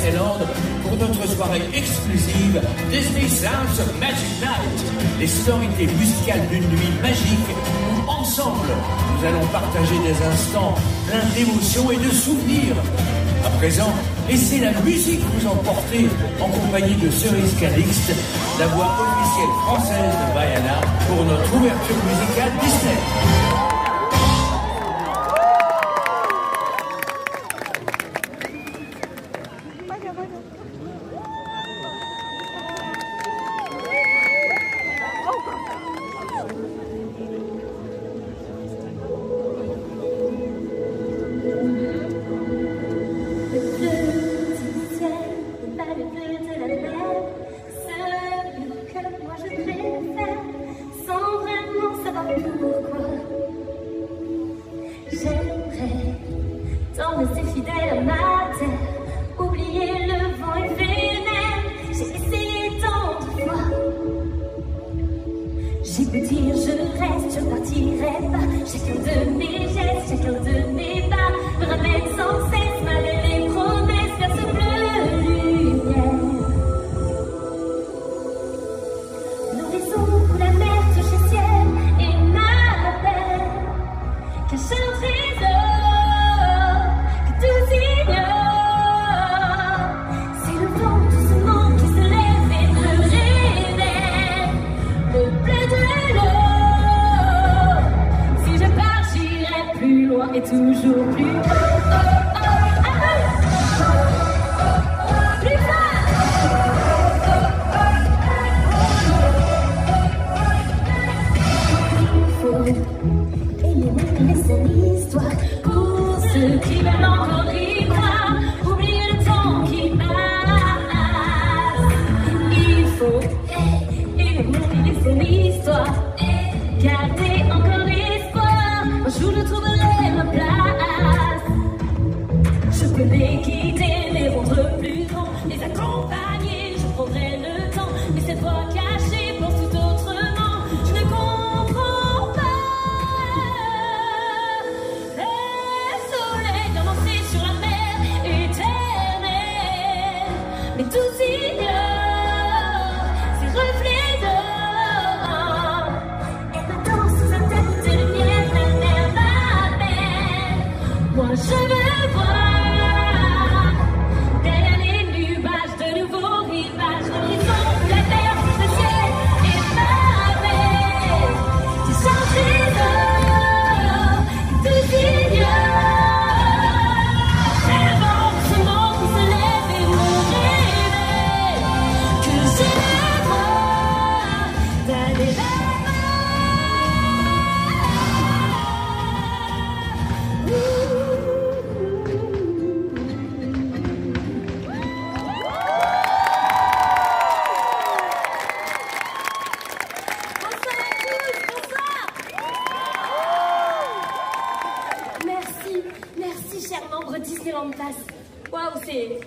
Disneyland pour notre soirée exclusive Disney Sounds of Magic Night, les sonorités musicales d'une nuit magique où ensemble nous allons partager des instants pleins d'émotions et de souvenirs. À présent, laissez la musique vous emporter en compagnie de Cerise Calixte, la voix officielle française de Vaiana pour notre ouverture musicale Disney.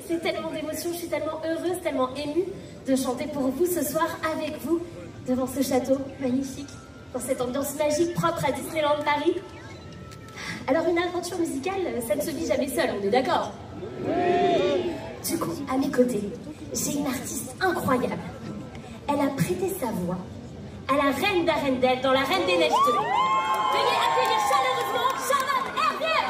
C'est tellement d'émotions, je suis tellement heureuse, tellement émue de chanter pour vous ce soir avec vous devant ce château magnifique, dans cette ambiance magique propre à Disneyland Paris. Alors une aventure musicale, ça ne se vit jamais seul, on est d'accord? Oui. Du coup, à mes côtés, j'ai une artiste incroyable. Elle a prêté sa voix à la reine d'Arendelle dans La Reine des Neiges 2. Veuillez accueillir chaleureusement Charlotte Hervieux.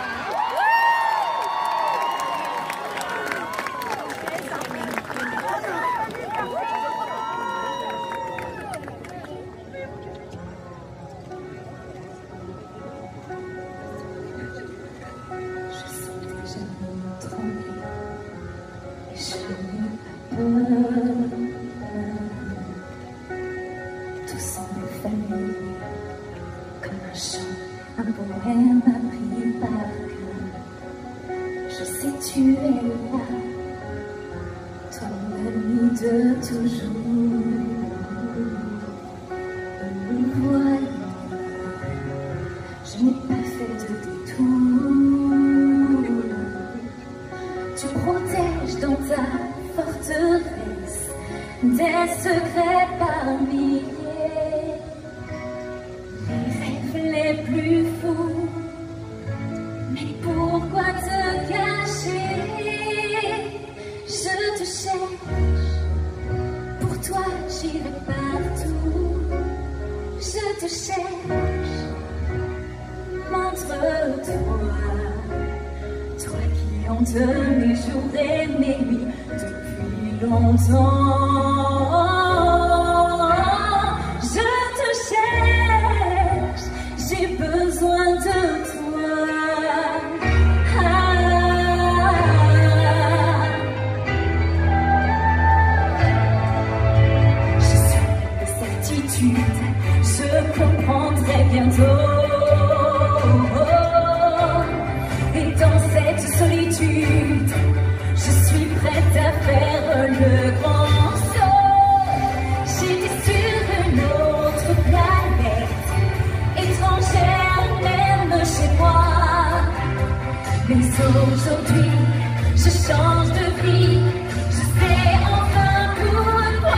Tout semble familier, comme un chant, un poème appris par cœur. Je sais tu es là, toi l'ami de toujours. Voilà, je n'ai pas fait de détour. Tu protèges dans ta forteresse des secrets par milliers, les rêves les plus fous. Mais pourquoi te cacher? Je cherche, pour toi j'irai partout. Je te cherche, montre-toi, toi qui hantes mes jours et mes nuits depuis longtemps. Je te cherche, j'ai besoin de toi. Je comprendrai bientôt. Et dans cette solitude, je suis prête à faire le grand saut. J'étais sur une autre planète, étrangère même chez moi. Mais aujourd'hui, je change de vie. Je sais enfin pourquoi.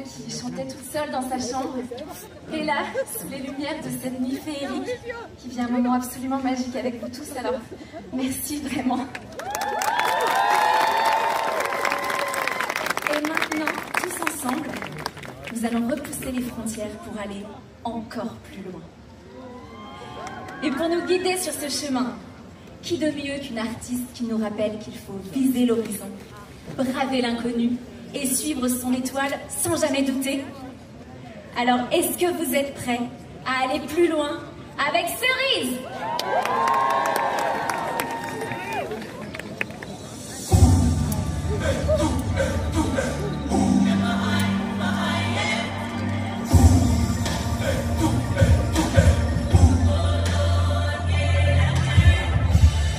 Qui chantait toute seule dans sa chambre. Et là, sous les lumières de cette nuit féerique, qui vit un moment absolument magique avec vous tous. Alors, merci vraiment. Et maintenant, tous ensemble, nous allons repousser les frontières pour aller encore plus loin. Et pour nous guider sur ce chemin, qui de mieux qu'une artiste qui nous rappelle qu'il faut viser l'horizon, braver l'inconnu, et suivre son étoile sans jamais douter. Alors, est-ce que vous êtes prêts à aller plus loin avec Cerise?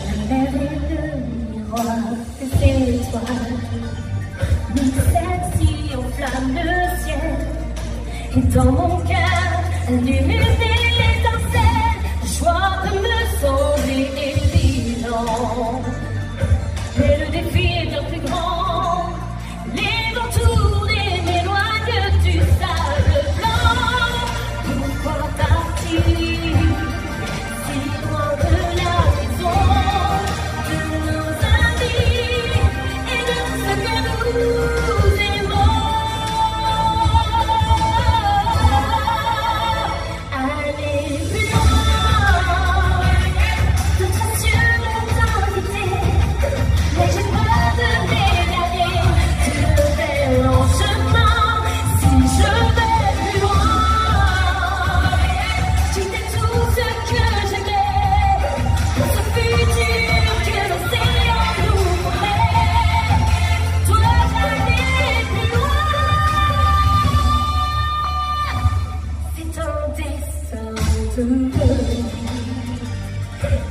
La mer est le miroir de ces étoiles. Celle-ci enflamme le ciel. Et dans mon cœur, allume une étincelle. Le choix de me sauver est évident. Mais le défi est bien plus grand. Les vents tournent et m'éloignent du sable blanc. Pourquoi partir si loin de la maison, de nos amis et de tout ce que nous aimons?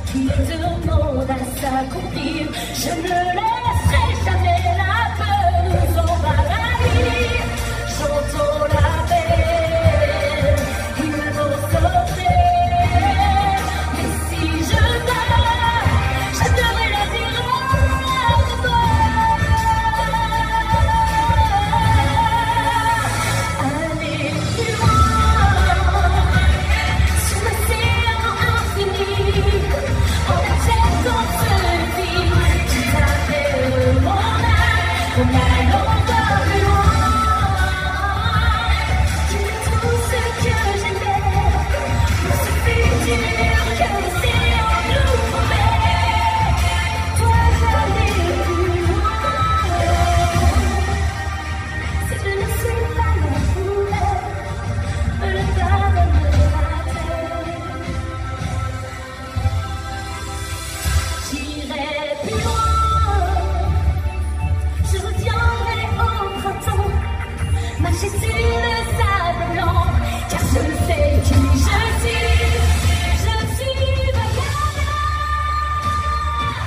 qui demande à s'accomplir. Je ne laisserai jamais la peur nous envahir. J'entends la mer, il me sauter. Mais si je meurs, je devrais la dire de moi. Aller plus loin, sur l'océan infini, en acceptant ce vide qui t'appelle mon âme, en allant voir plus loin. Tu es tout ce que j'aimais, pour ce futur que l'océan nous promet. Toi, aller plus loin. Si je ne suis pas la couleur, le paradis de la terre. J'irai plus loin, je reviendrai au printemps, marcher sur le sable blanc, car je sais qui je suis. Je suis bagarre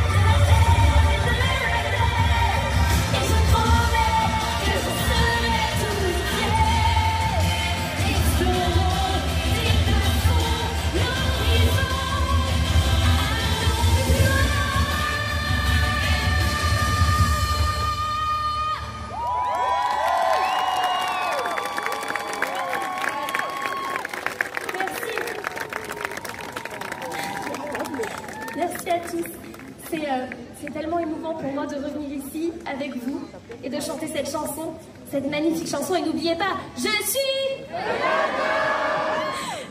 de la terre et de l'air, et je promets que je serai toujours fier. Explorons des deux fonds l'horizon. Merci à tous. C'est tellement émouvant pour moi de revenir ici avec vous et de chanter cette chanson, cette magnifique chanson. Et n'oubliez pas, je suis...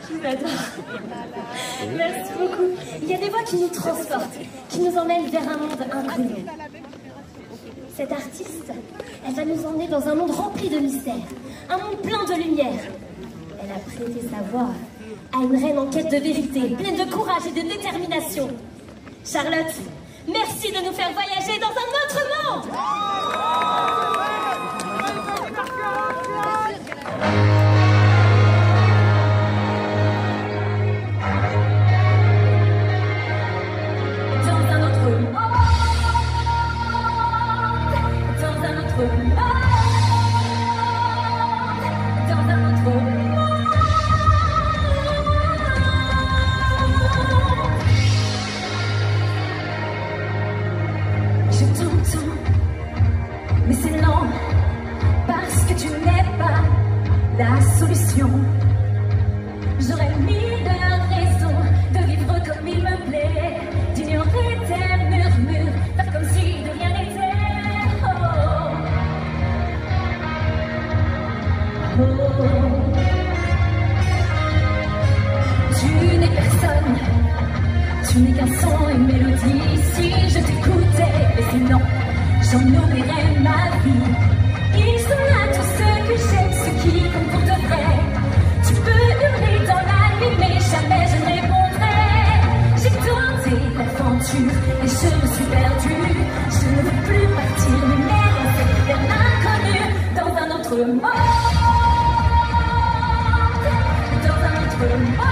Je vous adore. Merci beaucoup. Il y a des voix qui nous transportent, qui nous emmènent vers un monde inconnu. Cette artiste, elle va nous emmener dans un monde rempli de mystères, un monde plein de lumière. Elle a prêté sa voix à une reine en quête de vérité, pleine de courage et de détermination. Charlotte, merci de nous faire voyager dans un autre monde. Dans un autre monde, dans un autre monde, dans un autre monde. Je t'entends, mais c'est lent, parce que tu n'es pas la solution. J'aurais mille raisons de vivre comme il me plaît, d'ignorer tes murmures, faire comme si de rien n'était. Oh. Oh. Tu n'es personne, tu n'es qu'un son, une mélodie. Si je t'écoutais, mais sinon, j'en oublierais ma vie. Ils sont là tous ceux que j'aime, ceux qui comptent pour de vrai. Tu peux hurler dans la nuit, mais jamais je ne répondrai. J'ai tenté l'aventure et je me suis perdue. Je ne veux plus partir, mais rester vers l'inconnu. Dans un autre monde, dans un autre monde.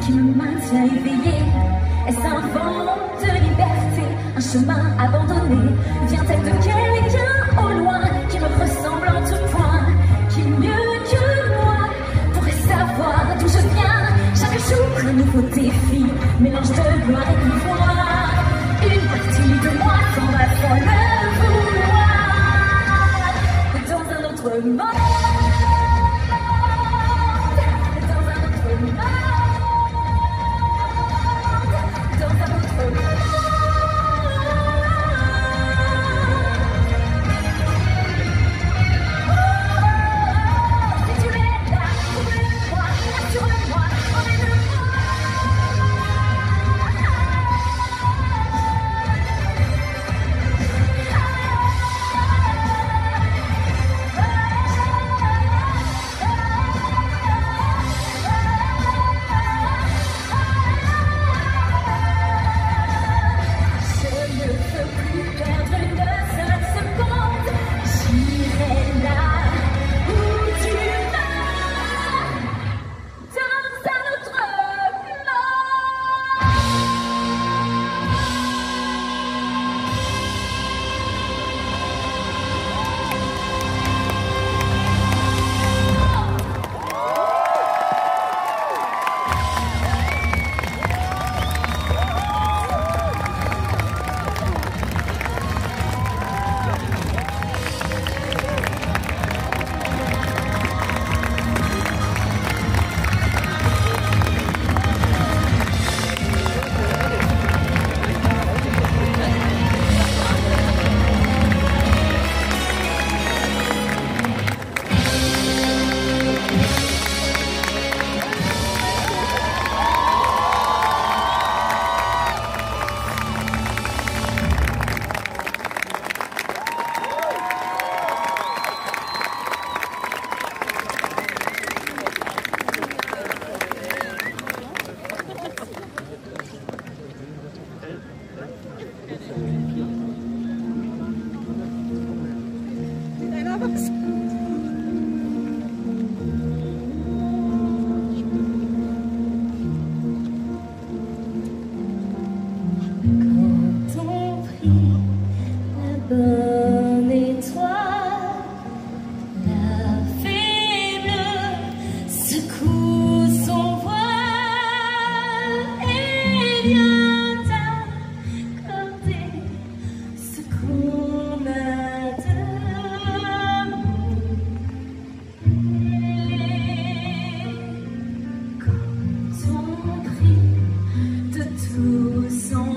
Qui me maintient éveillée. Est-ce un vent de liberté, un chemin abandonné? Vient-elle de quelqu'un au loin qui me ressemble en tout point, qui mieux que moi pourrait savoir d'où je viens? Chaque jour un nouveau défi, mélange de gloire et de pouvoir. Une partie de moi s'en va sans le vouloir. Dans un autre monde, dans un autre monde. tous ensemble.